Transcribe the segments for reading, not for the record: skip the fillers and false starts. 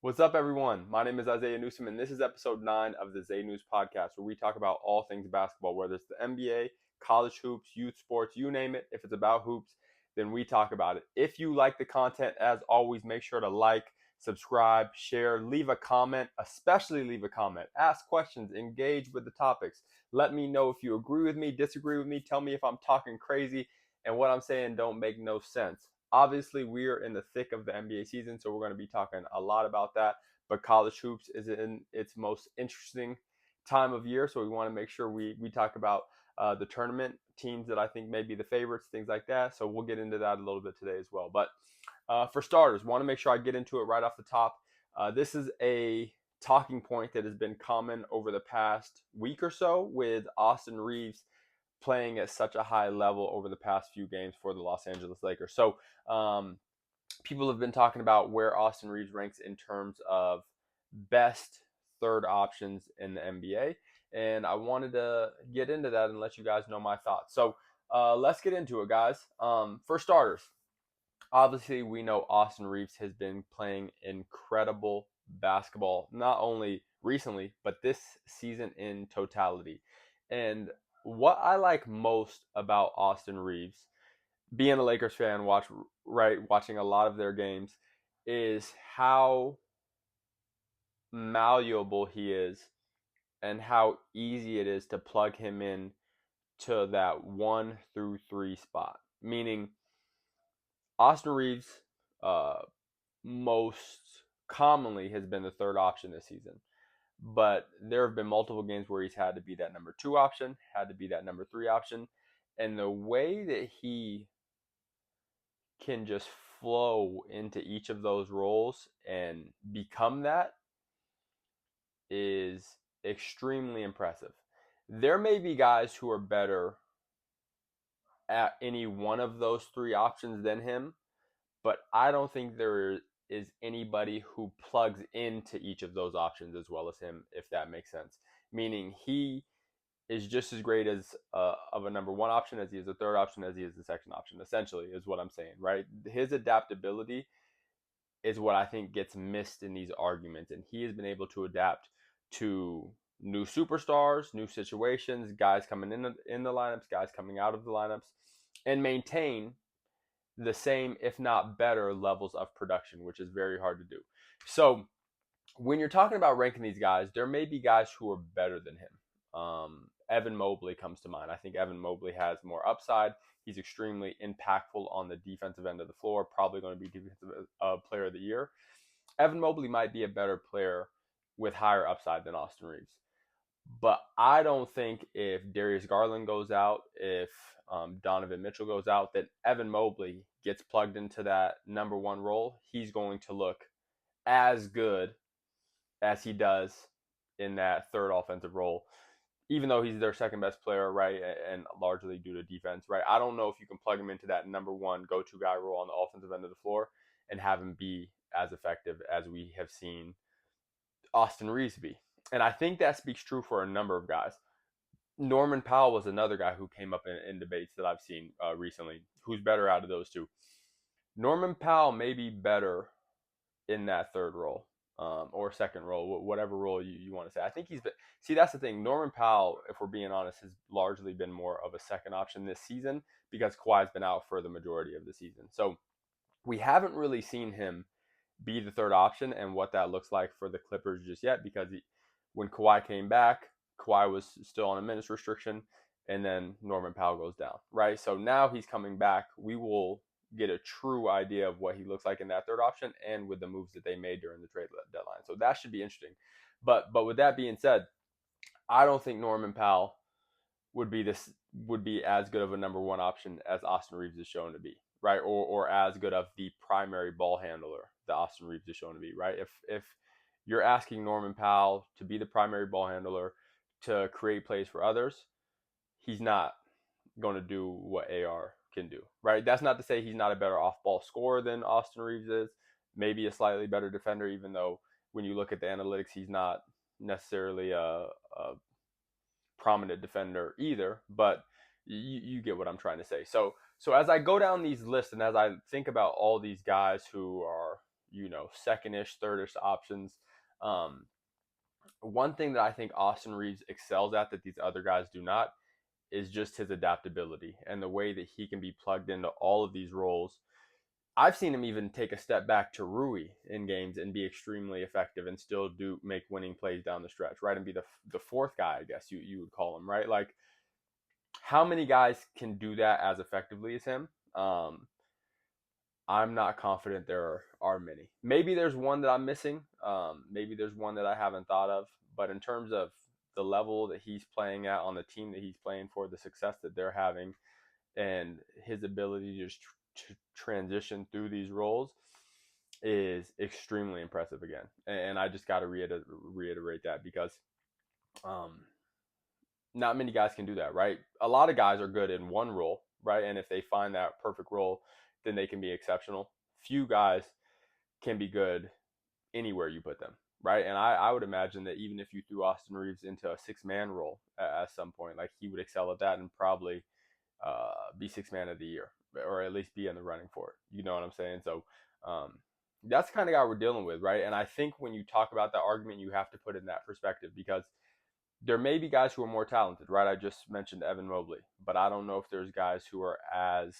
What's up, everyone? My name is ZayNews, and this is episode 9 of the ZayNews Podcast, where we talk about all things basketball, whether it's the NBA, college hoops, youth sports, you name it. If it's about hoops, then we talk about it. If you like the content, as always, make sure to like, subscribe, share, leave a comment, especially leave a comment. Ask questions, engage with the topics. Let me know if you agree with me, disagree with me, tell me if I'm talking crazy and what I'm saying don't make no sense. Obviously, we are in the thick of the NBA season, so we're going to be talking a lot about that. But college hoops is in its most interesting time of year, so we want to make sure we talk about the tournament teams that I think may be the favorites, things like that. So we'll get into that a little bit today as well. But for starters, want to make sure I get into it right off the top. This is a talking point that has been common over the past week or so with Austin Reaves playing at such a high level over the past few games for the Los Angeles Lakers. So um, people have been talking about where Austin Reaves ranks in terms of best third options in the NBA. And I wanted to get into that and let you guys know my thoughts. So let's get into it, guys. For starters, obviously we know Austin Reaves has been playing incredible basketball, not only recently, but this season in totality. And what I like most about Austin Reaves, being a Lakers fan, watching a lot of their games, is how malleable he is and how easy it is to plug him in to that 1 through 3 spot. Meaning, Austin Reaves most commonly has been the third option this season. But there have been multiple games where he's had to be that number 2 option, had to be that number 3 option. And the way that he can just flow into each of those roles and become that is extremely impressive. There may be guys who are better at any one of those 3 options than him, but I don't think there is anybody who plugs into each of those options as well as him, if that makes sense. Meaning he is just as great as of a number 1 option as he is a third option as he is the second option, essentially, is what I'm saying, right? His adaptability is what I think gets missed in these arguments, and he has been able to adapt to new superstars, new situations, guys coming in the lineups, guys coming out of the lineups, and maintain the same, if not better, levels of production, which is very hard to do. So when you're talking about ranking these guys, there may be guys who are better than him. Evan Mobley comes to mind. I think Evan Mobley has more upside. He's extremely impactful on the defensive end of the floor, probably going to be defensive player of the year. Evan Mobley might be a better player with higher upside than Austin Reaves. But I don't think if Darius Garland goes out, if Donovan Mitchell goes out, that Evan Mobley gets plugged into that number 1 role. He's going to look as good as he does in that third offensive role, even though he's their second best player, right? And largely due to defense, right? I don't know if you can plug him into that number 1 go-to guy role on the offensive end of the floor and have him be as effective as we have seen Austin Reaves be. And I think that speaks true for a number of guys. Norman Powell was another guy who came up in debates that I've seen recently. Who's better out of those two? Norman Powell may be better in that third role or second role, whatever role you want to say. I think he's been. See, that's the thing. Norman Powell, if we're being honest, has largely been more of a second option this season because Kawhi's been out for the majority of the season. So we haven't really seen him be the third option and what that looks like for the Clippers just yet because when Kawhi came back, Kawhi was still on a minutes restriction, and then Norman Powell goes down, right? So now he's coming back. We will get a true idea of what he looks like in that third option and with the moves that they made during the trade deadline. So that should be interesting. But with that being said, I don't think Norman Powell would be as good of a number 1 option as Austin Reaves is shown to be, right? Or as good of the primary ball handler that Austin Reaves is shown to be, right? If you're asking Norman Powell to be the primary ball handler to create plays for others, he's not going to do what AR can do, right? That's not to say he's not a better off-ball scorer than Austin Reaves is, maybe a slightly better defender, even though when you look at the analytics, he's not necessarily a prominent defender either, but you get what I'm trying to say. So as I go down these lists and as I think about all these guys who are second-ish, third-ish options. One thing that I think Austin Reaves excels at that these other guys do not is just his adaptability and the way that he can be plugged into all of these roles. I've seen him even take a step back to Rui in games and be extremely effective and still do make winning plays down the stretch, right? And be the fourth guy, I guess you would call him, right? Like, how many guys can do that as effectively as him? I'm not confident there are many. Maybe there's one that I'm missing. Maybe there's one that I haven't thought of. But in terms of the level that he's playing at on the team that he's playing for, the success that they're having, and his ability to just transition through these roles is extremely impressive again. And I just got to reiterate that because not many guys can do that, right? A lot of guys are good in one role, right? And if they find that perfect role, then they can be exceptional. Few guys can be good anywhere you put them, right? And I would imagine that even if you threw Austin Reaves into a 6-man role at some point, like, he would excel at that and probably be 6-man of the year, or at least be in the running for it. You know what I'm saying? So that's the kind of guy we're dealing with, right? And I think when you talk about that argument, you have to put it in that perspective, because there may be guys who are more talented, right? I just mentioned Evan Mobley, but I don't know if there's guys who are as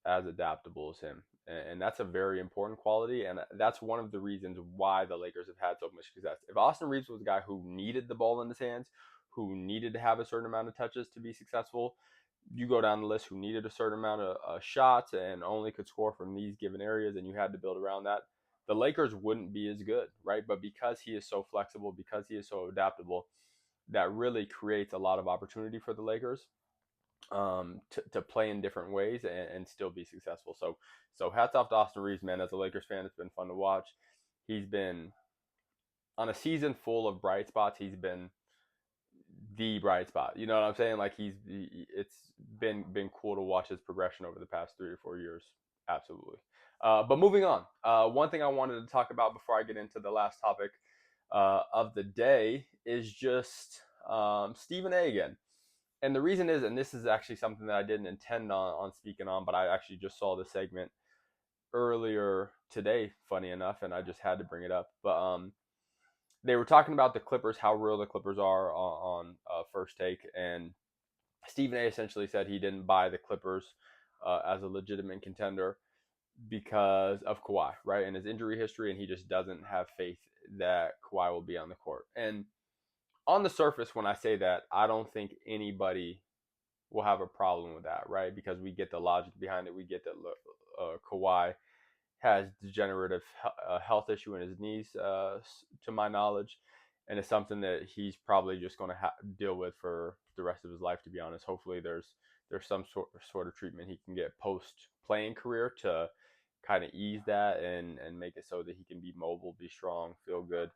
adaptable as him. And that's a very important quality. And that's one of the reasons why the Lakers have had so much success. If Austin Reaves was a guy who needed the ball in his hands, who needed to have a certain amount of touches to be successful, you go down the list, who needed a certain amount of shots and only could score from these given areas, and you had to build around that, the Lakers wouldn't be as good, right? But because he is so flexible, because he is so adaptable, that really creates a lot of opportunity for the Lakers to play in different ways and still be successful. So hats off to Austin Reaves, man. As a Lakers fan, it's been fun to watch. He's been on a season full of bright spots. He's been the bright spot. You know what I'm saying? Like, it's been cool to watch his progression over the past 3 or 4 years. Absolutely. But moving on, one thing I wanted to talk about before I get into the last topic of the day is just Stephen A again. And the reason is, and this is actually something that I didn't intend on speaking on, but I actually just saw the segment earlier today, funny enough, and I just had to bring it up. But they were talking about the Clippers, how real the Clippers are on First Take, and Stephen A essentially said he didn't buy the Clippers as a legitimate contender because of Kawhi, right, and his injury history, and he just doesn't have faith that Kawhi will be on the court. And on the surface, when I say that, I don't think anybody will have a problem with that, right? Because we get the logic behind it. We get that Kawhi has degenerative health issue in his knees, to my knowledge, and it's something that he's probably just going to deal with for the rest of his life, to be honest. Hopefully there's some sort of treatment he can get post-playing career to kind of ease that and make it so that he can be mobile, be strong, feel good.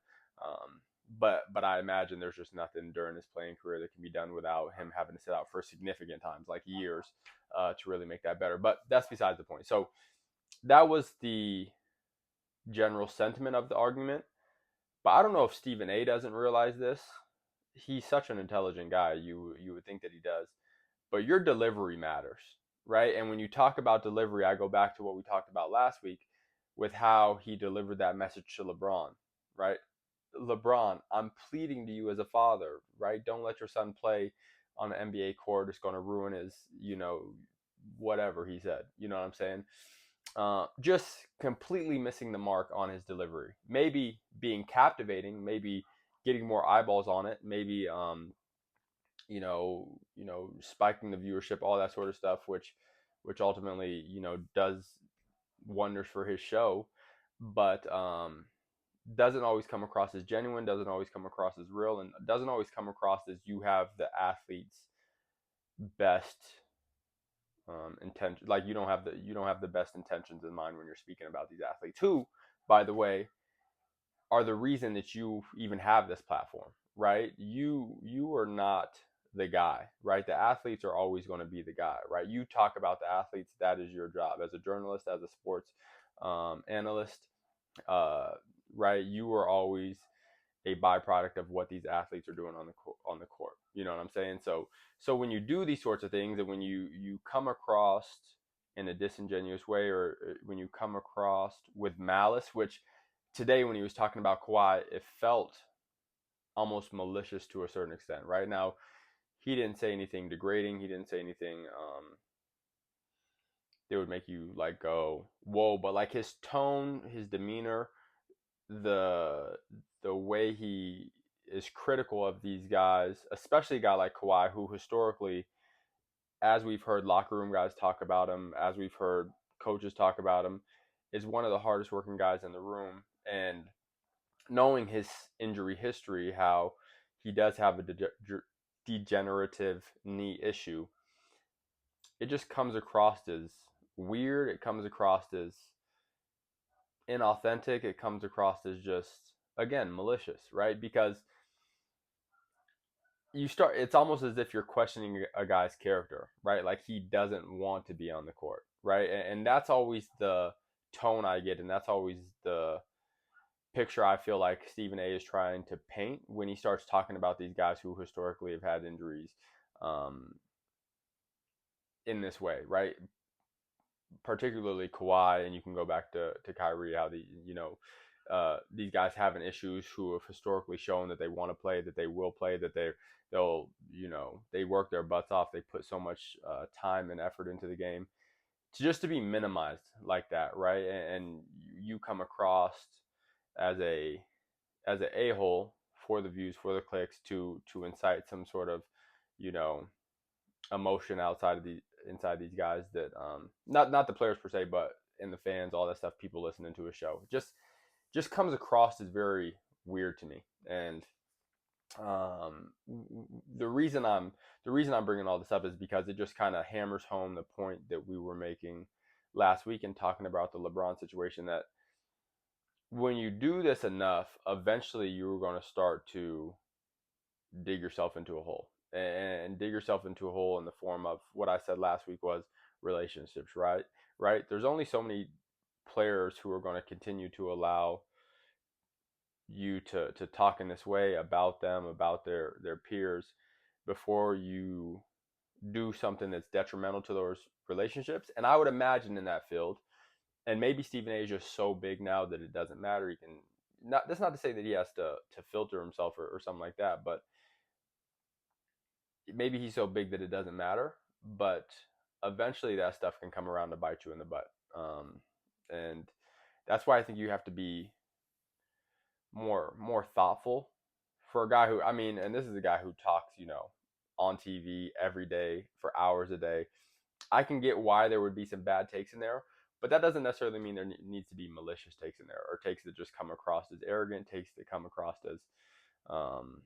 But I imagine there's just nothing during his playing career that can be done without him having to sit out for significant times, like years, to really make that better. But that's besides the point. So that was the general sentiment of the argument. But I don't know if Stephen A doesn't realize this. He's such an intelligent guy. You would think that he does. But your delivery matters, right? And when you talk about delivery, I go back to what we talked about last week with how he delivered that message to LeBron, right? LeBron, I'm pleading to you as a father, right? Don't let your son play on an NBA court. It's going to ruin his, whatever he said. You know what I'm saying? Just completely missing the mark on his delivery. Maybe being captivating, maybe getting more eyeballs on it, maybe spiking the viewership, all that sort of stuff, which ultimately, does wonders for his show, but doesn't always come across as genuine, doesn't always come across as real, and doesn't always come across as you have the athlete's best intention. Like, you don't have the best intentions in mind when you're speaking about these athletes, who, by the way, are the reason that you even have this platform, right? You are not the guy, right? The athletes are always going to be the guy, right? You talk about the athletes. That is your job as a journalist, as a sports analyst, right? You are always a byproduct of what these athletes are doing on the court. You know what I'm saying? So when you do these sorts of things, and when you come across in a disingenuous way, or when you come across with malice, which today when he was talking about Kawhi, it felt almost malicious to a certain extent. Right now, he didn't say anything degrading. He didn't say anything that would make you like go whoa, but like his tone, his demeanor, the way he is critical of these guys, especially a guy like Kawhi, who historically, as we've heard locker room guys talk about him, as we've heard coaches talk about him, is one of the hardest working guys in the room. And knowing his injury history, how he does have a degenerative knee issue, it just comes across as weird. It comes across as inauthentic. It comes across as just, again, malicious, right? Because it's almost as if you're questioning a guy's character, right? Like he doesn't want to be on the court, right? And that's always the tone I get, and that's always the picture I feel like Stephen A is trying to paint when he starts talking about these guys who historically have had injuries in this way, right? Particularly Kawhi, and you can go back to Kyrie, how these guys having issues who have historically shown that they want to play, that they will play, that they'll they work their butts off, they put so much time and effort into the game, to be minimized like that, right? And you come across as a hole for the views, for the clicks, to incite some sort of emotion inside these guys, that not the players per se, but in the fans, all that stuff, people listening to a show, just comes across as very weird to me. And the reason I'm bringing all this up is because it just kind of hammers home the point that we were making last week in talking about the LeBron situation, that when you do this enough, eventually you're going to start to dig yourself into a hole, and dig yourself into a hole in the form of what I said last week was relationships, right? Right? There's only so many players who are going to continue to allow you to talk in this way about them, about their peers, before you do something that's detrimental to those relationships. And I would imagine in that field, and maybe Stephen A is just so big now that it doesn't matter. He can not. That's not to say that he has to filter himself, or something like that, but maybe he's so big that it doesn't matter. But eventually, that stuff can come around to bite you in the butt. And that's why I think you have to be more thoughtful for a guy who, I mean, and this is a guy who talks, on TV every day for hours a day. I can get why there would be some bad takes in there, but that doesn't necessarily mean there needs to be malicious takes in there, or takes that just come across as arrogant, takes that come across as um,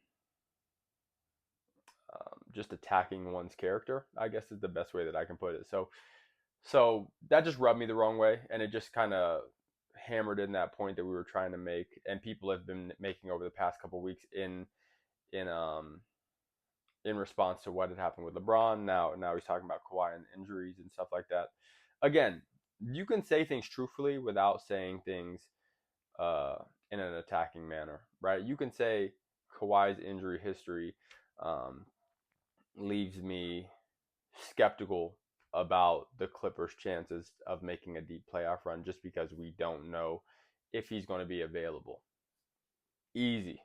just attacking one's character, I guess is the best way that I can put it. So that just rubbed me the wrong way, and it just kind of hammered in that point that we were trying to make, and people have been making over the past couple of weeks in response to what had happened with LeBron. Now he's talking about Kawhi and injuries and stuff like that. Again, you can say things truthfully without saying things in an attacking manner, right? You can say Kawhi's injury history leaves me skeptical about the Clippers' chances of making a deep playoff run, just because we don't know if he's going to be available. Easy.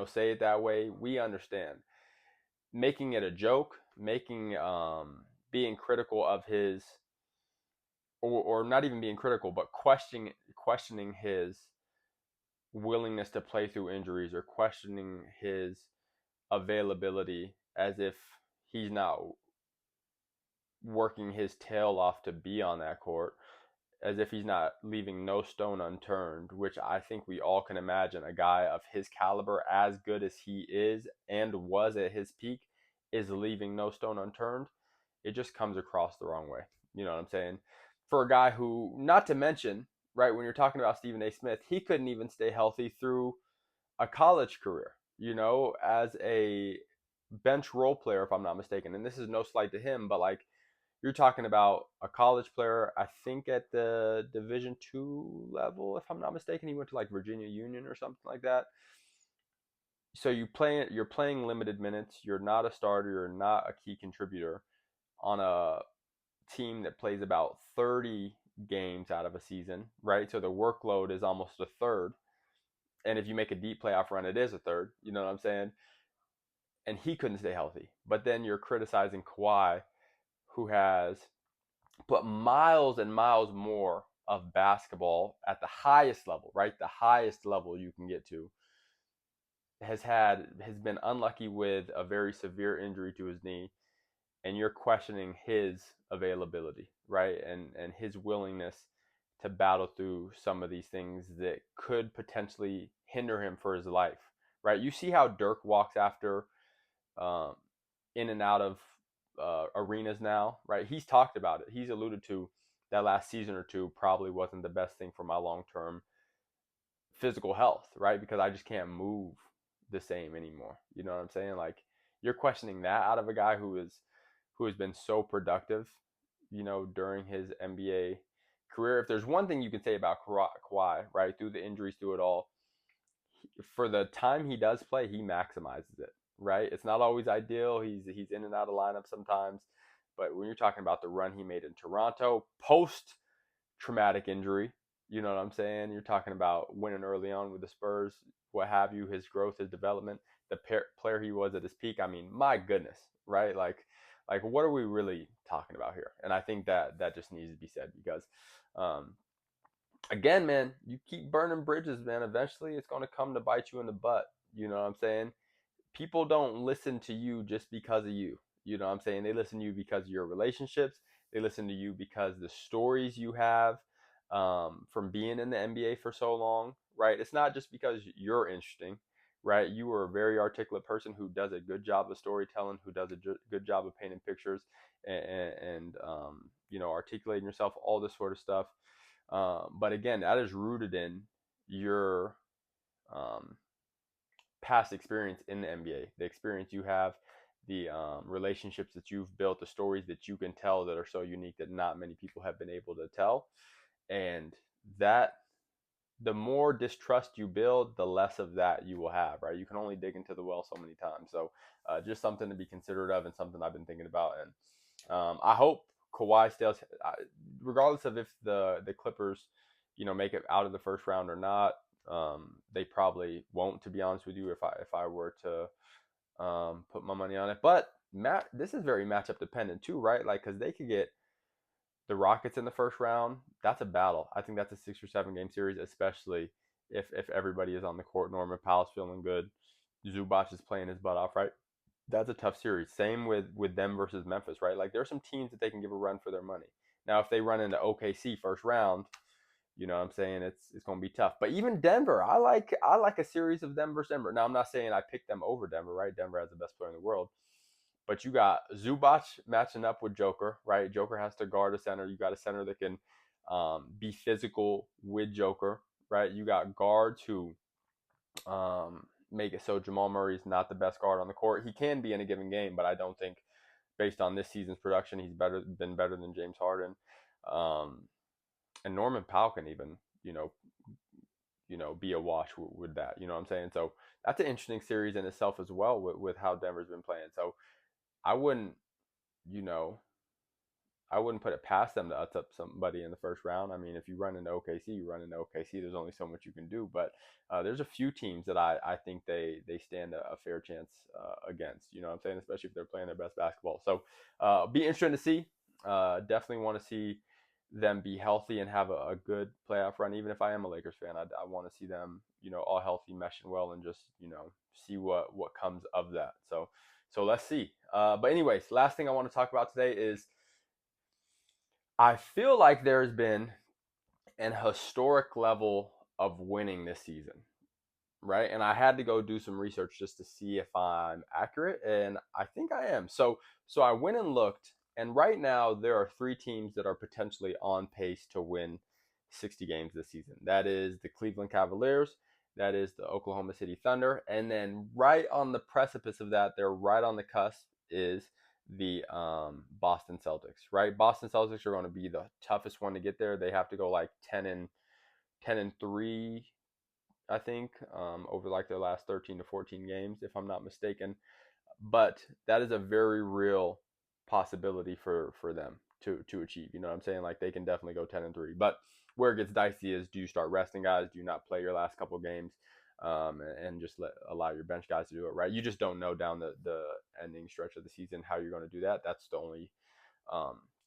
Say it that way. We understand. Making it a joke, being critical of his, or not even being critical, but questioning his willingness to play through injuries, or questioning his availability, as if he's not working his tail off to be on that court, as if he's not leaving no stone unturned, which I think we all can imagine a guy of his caliber, as good as he is and was at his peak, is leaving no stone unturned. It just comes across the wrong way. You know what I'm saying? For a guy who, not to mention, right, when you're talking about Stephen A. Smith, he couldn't even stay healthy through a college career, as a bench role player, if I'm not mistaken. And this is no slight to him, but like, you're talking about a college player, I think at the Division II level, if I'm not mistaken. He went to like Virginia Union or something like that. So you're playing limited minutes. You're not a starter. You're not a key contributor on a team that plays about 30 games out of a season, right? So the workload is almost a third. And if you make a deep playoff run, it is a third. You know what I'm saying? And he couldn't stay healthy. But then you're criticizing Kawhi, who has put miles and miles more of basketball at the highest level, right? The highest level you can get to, has been unlucky with a very severe injury to his knee, and you're questioning his availability, right? And his willingness to battle through some of these things that could potentially hinder him for his life, right? You see how Dirk walks after um, in and out of arenas now, right? He's talked about it. He's alluded to that last season or two probably wasn't the best thing for my long term physical health, right? Because I just can't move the same anymore. You know what I'm saying? Like, you're questioning that out of a guy who has been so productive, during his NBA career. If there's one thing you can say about Kawhi, right, through the injuries, through it all, for the time he does play, he maximizes it, right? It's not always ideal. He's in and out of lineup sometimes, but when you're talking about the run he made in Toronto post traumatic injury, you know what I'm saying? You're talking about winning early on with the Spurs, what have you, his growth, his development, the player he was at his peak. I mean, my goodness, right? Like what are we really talking about here? And I think that just needs to be said because um, again, man, you keep burning bridges, man. Eventually, it's going to come to bite you in the butt. You know what I'm saying? People don't listen to you just because of you. You know what I'm saying? They listen to you because of your relationships. They listen to you because the stories you have from being in the NBA for so long, right? It's not just because you're interesting, right? You are a very articulate person who does a good job of storytelling, who does a good job of painting pictures and articulating yourself, all this sort of stuff. But again, that is rooted in your um, past experience in the NBA, the experience you have, the relationships that you've built, the stories that you can tell that are so unique that not many people have been able to tell. And that the more distrust you build, the less of that you will have, right? You can only dig into the well so many times. So just something to be considerate of and something I've been thinking about. And I hope Kawhi stays, regardless of if the Clippers, make it out of the first round or not. They probably won't, to be honest with you, if I were to put my money on it. But this is very matchup dependent too, right? Like, because they could get the Rockets in the first round. That's a battle. I think that's a 6 or 7 game series, especially if everybody is on the court. Norman Powell's feeling good. Zubac is playing his butt off, right? That's a tough series. Same with them versus Memphis, right? Like, there's some teams that they can give a run for their money. Now, if they run into OKC first round, you know what I'm saying, it's going to be tough. But even Denver, I like a series of them versus Denver. Now, I'm not saying I picked them over Denver, right? Denver has the best player in the world. But you got Zubac matching up with Joker, right? Joker has to guard a center. You got a center that can be physical with Joker, right? You got guards who make it so Jamal Murray is not the best guard on the court. He can be in a given game, but I don't think, based on this season's production, he's been better than James Harden. And Norman Powell can even, be a wash with that. You know what I'm saying? So that's an interesting series in itself as well with how Denver's been playing. So I wouldn't, you know, I wouldn't put it past them to up somebody in the first round. I mean, if you run into OKC, you run into OKC. There's only so much you can do. But there's a few teams that I think they stand a fair chance against. You know what I'm saying? Especially if they're playing their best basketball. So be interesting to see. Definitely want to see them be healthy and have a good playoff run. Even if I am a Lakers fan, I want to see them, all healthy, meshing well, and just, see what comes of that. So let's see. But anyways, last thing I want to talk about today is I feel like there's been an historic level of winning this season, right? And I had to go do some research just to see if I'm accurate, and I think I am. So I went and looked, and right now there are 3 teams that are potentially on pace to win 60 games this season. That is the Cleveland Cavaliers, that is the Oklahoma City Thunder, and then right on the precipice of that, they're right on the cusp, is the Boston Celtics, right? Boston Celtics are going to be the toughest one to get there. They have to go like 10-3, I think, over like their last 13 to 14 games, if I'm not mistaken. But that is a very real possibility for them to achieve. You know what I'm saying? Like they can definitely go 10-3. But where it gets dicey is, do you start resting guys? Do you not play your last couple games? And just allow your bench guys to do it, right? You just don't know down the ending stretch of the season how you're going to do that. That's the only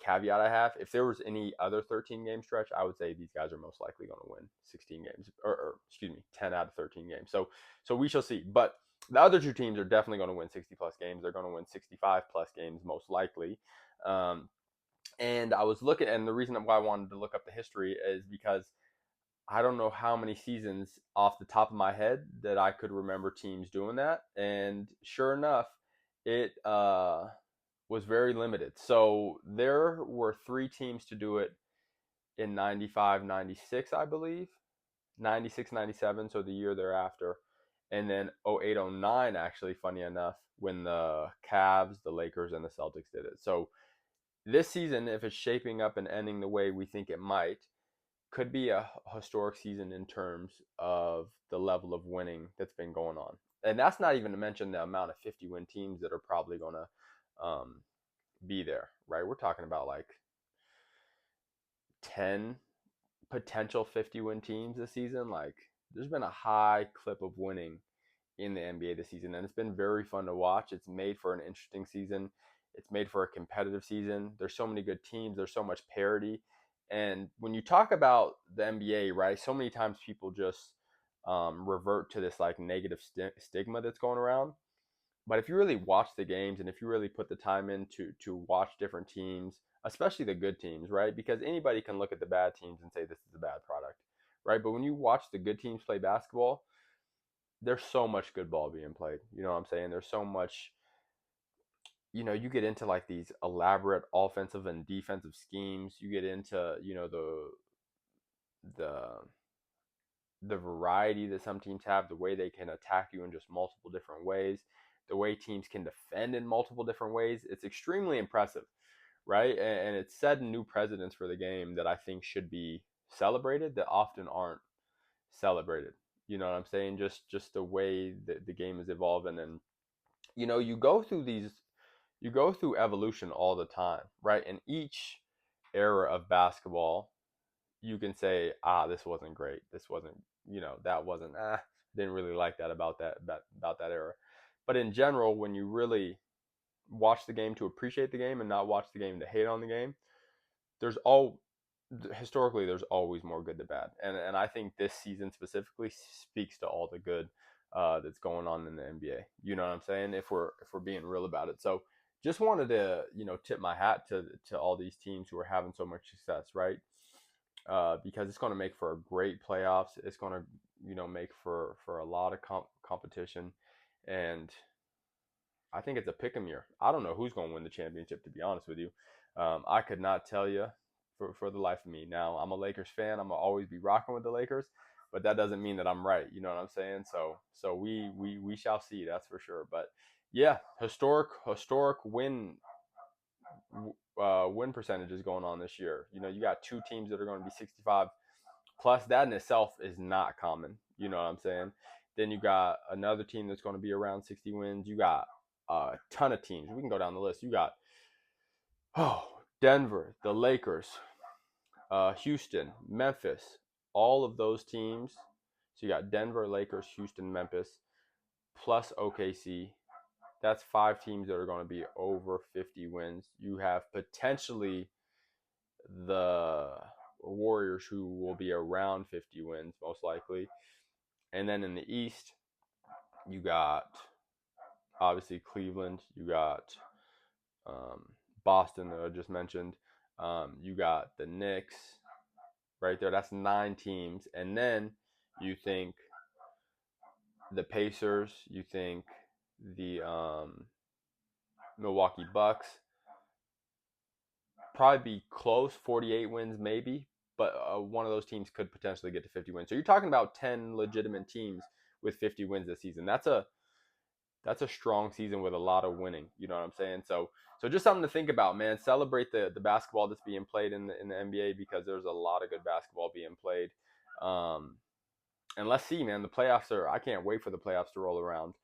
caveat I have. If there was any other 13 game stretch, I would say these guys are most likely going to win 16 games, or excuse me, 10 out of 13 games. So we shall see. But the other two teams are definitely going to win 60 plus games. They're going to win 65 plus games most likely. And I was looking, and the reason why I wanted to look up the history is because I don't know how many seasons off the top of my head that I could remember teams doing that. And sure enough, it was very limited. So there were 3 teams to do it in 95, 96, I believe. 96, 97, so the year thereafter. And then 08, 09, actually, funny enough, when the Cavs, the Lakers, and the Celtics did it. So this season, if it's shaping up and ending the way we think it might, could be a historic season in terms of the level of winning that's been going on. And that's not even to mention the amount of 50-win teams that are probably going to be there, right? We're talking about like 10 potential 50-win teams this season. Like, there's been a high clip of winning in the NBA this season, and it's been very fun to watch. It's made for an interesting season. It's made for a competitive season. There's so many good teams. There's so much parity. And when you talk about the NBA, right, so many times people just revert to this like negative stigma that's going around. But if you really watch the games and if you really put the time in to watch different teams, especially the good teams, right? Because anybody can look at the bad teams and say this is a bad product, right? But when you watch the good teams play basketball, there's so much good ball being played. You know what I'm saying? There's so much, you get into like these elaborate offensive and defensive schemes. You get into, the the variety that some teams have, the way they can attack you in just multiple different ways, the way teams can defend in multiple different ways. It's extremely impressive, right? And it's set new precedents for the game that I think should be celebrated that often aren't celebrated. You know what I'm saying? Just the way that the game is evolving, and you go through evolution all the time, right? In each era of basketball, you can say, this wasn't great. This wasn't, that wasn't, didn't really like that about that era. But in general, when you really watch the game to appreciate the game and not watch the game to hate on the game, there's all historically there's always more good than bad, and I think this season specifically speaks to all the good that's going on in the NBA. You know what I'm saying? If we're being real about it. So just wanted to tip my hat to all these teams who are having so much success, right? Because it's going to make for a great playoffs. It's going to make for a lot of competition, and I think it's a pick 'em year. I don't know who's going to win the championship, to be honest with you. I could not tell you for the life of me. Now, I'm a Lakers fan. I'm going to always be rocking with the Lakers, but that doesn't mean that I'm right. You know what I'm saying? So we shall see. That's for sure. But yeah, historic win percentages going on this year. You got 2 teams that are going to be 65 plus. That in itself is not common. You know what I'm saying? Then you got another team that's going to be around 60 wins. You got a ton of teams. We can go down the list. You got Denver, the Lakers, Houston, Memphis, all of those teams. So you got Denver, Lakers, Houston, Memphis, plus OKC. That's 5 teams that are going to be over 50 wins. You have potentially the Warriors, who will be around 50 wins, most likely. And then in the East, you got obviously Cleveland. You got Boston that I just mentioned. You got the Knicks right there. That's 9 teams. And then you think the Pacers. You think the Milwaukee Bucks. Probably be close, 48 wins maybe, but one of those teams could potentially get to 50 wins. So you're talking about 10 legitimate teams with 50 wins this season. That's a strong season with a lot of winning. You know what I'm saying? So just something to think about, man. Celebrate the basketball that's being played in the NBA, because there's a lot of good basketball being played. And let's see, man. The playoffs I can't wait for the playoffs to roll around.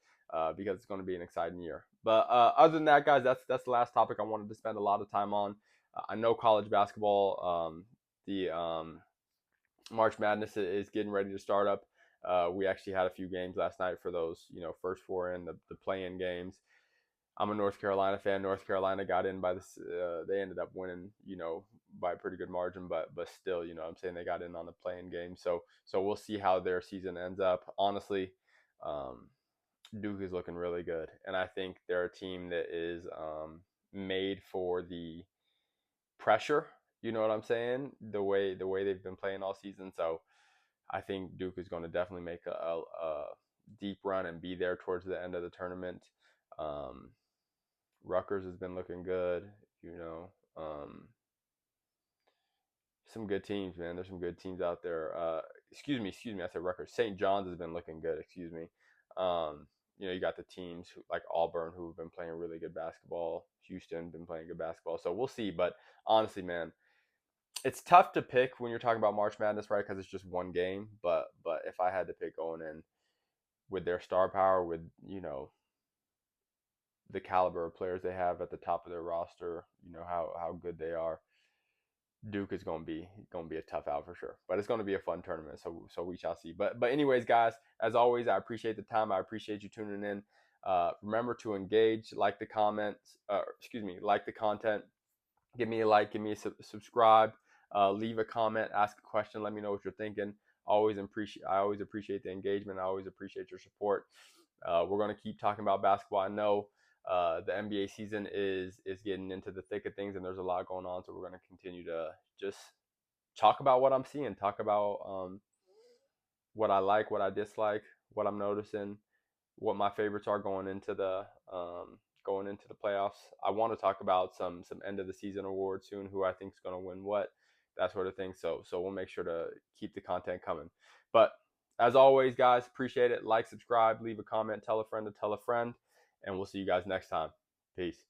Because it's going to be an exciting year. But other than that, guys, that's the last topic I wanted to spend a lot of time on. I know college basketball, the March Madness is getting ready to start up. We actually had a few games last night for those, first four in the play-in games. I'm a North Carolina fan. North Carolina got in by this. They ended up winning, by a pretty good margin, but still, I'm saying they got in on the play-in game. So we'll see how their season ends up. Honestly, um, Duke is looking really good, and I think they're a team that is made for the pressure. You know what I'm saying? The way they've been playing all season. So I think Duke is going to definitely make a deep run and be there towards the end of the tournament. Um, Rutgers has been looking good. You know, some good teams, man. There's some good teams out there. Excuse me. I said Rutgers. St. John's has been looking good. Excuse me. Um, you got the teams like Auburn who have been playing really good basketball. Houston been playing good basketball. So we'll see. But honestly, man, it's tough to pick when you're talking about March Madness, right? Because it's just one game. But if I had to pick going in with their star power, with the caliber of players they have at the top of their roster, how good they are. Duke is going to be a tough out for sure, but it's going to be a fun tournament. So we shall see. But anyways, guys, as always, I appreciate the time. I appreciate you tuning in. Remember to engage, like the comments. Like the content. Give me a like. Give me a subscribe. Leave a comment. Ask a question. Let me know what you're thinking. I always appreciate the engagement. I always appreciate your support. We're going to keep talking about basketball. I know the NBA season is getting into the thick of things, and there's a lot going on. So we're going to continue to just talk about what I'm seeing, talk about what I like, what I dislike, what I'm noticing, what my favorites are going into the playoffs. I want to talk about some end of the season awards soon, who I think is going to win what, that sort of thing. So we'll make sure to keep the content coming. But as always, guys, appreciate it. Like, subscribe, leave a comment, tell a friend to tell a friend, and we'll see you guys next time. Peace.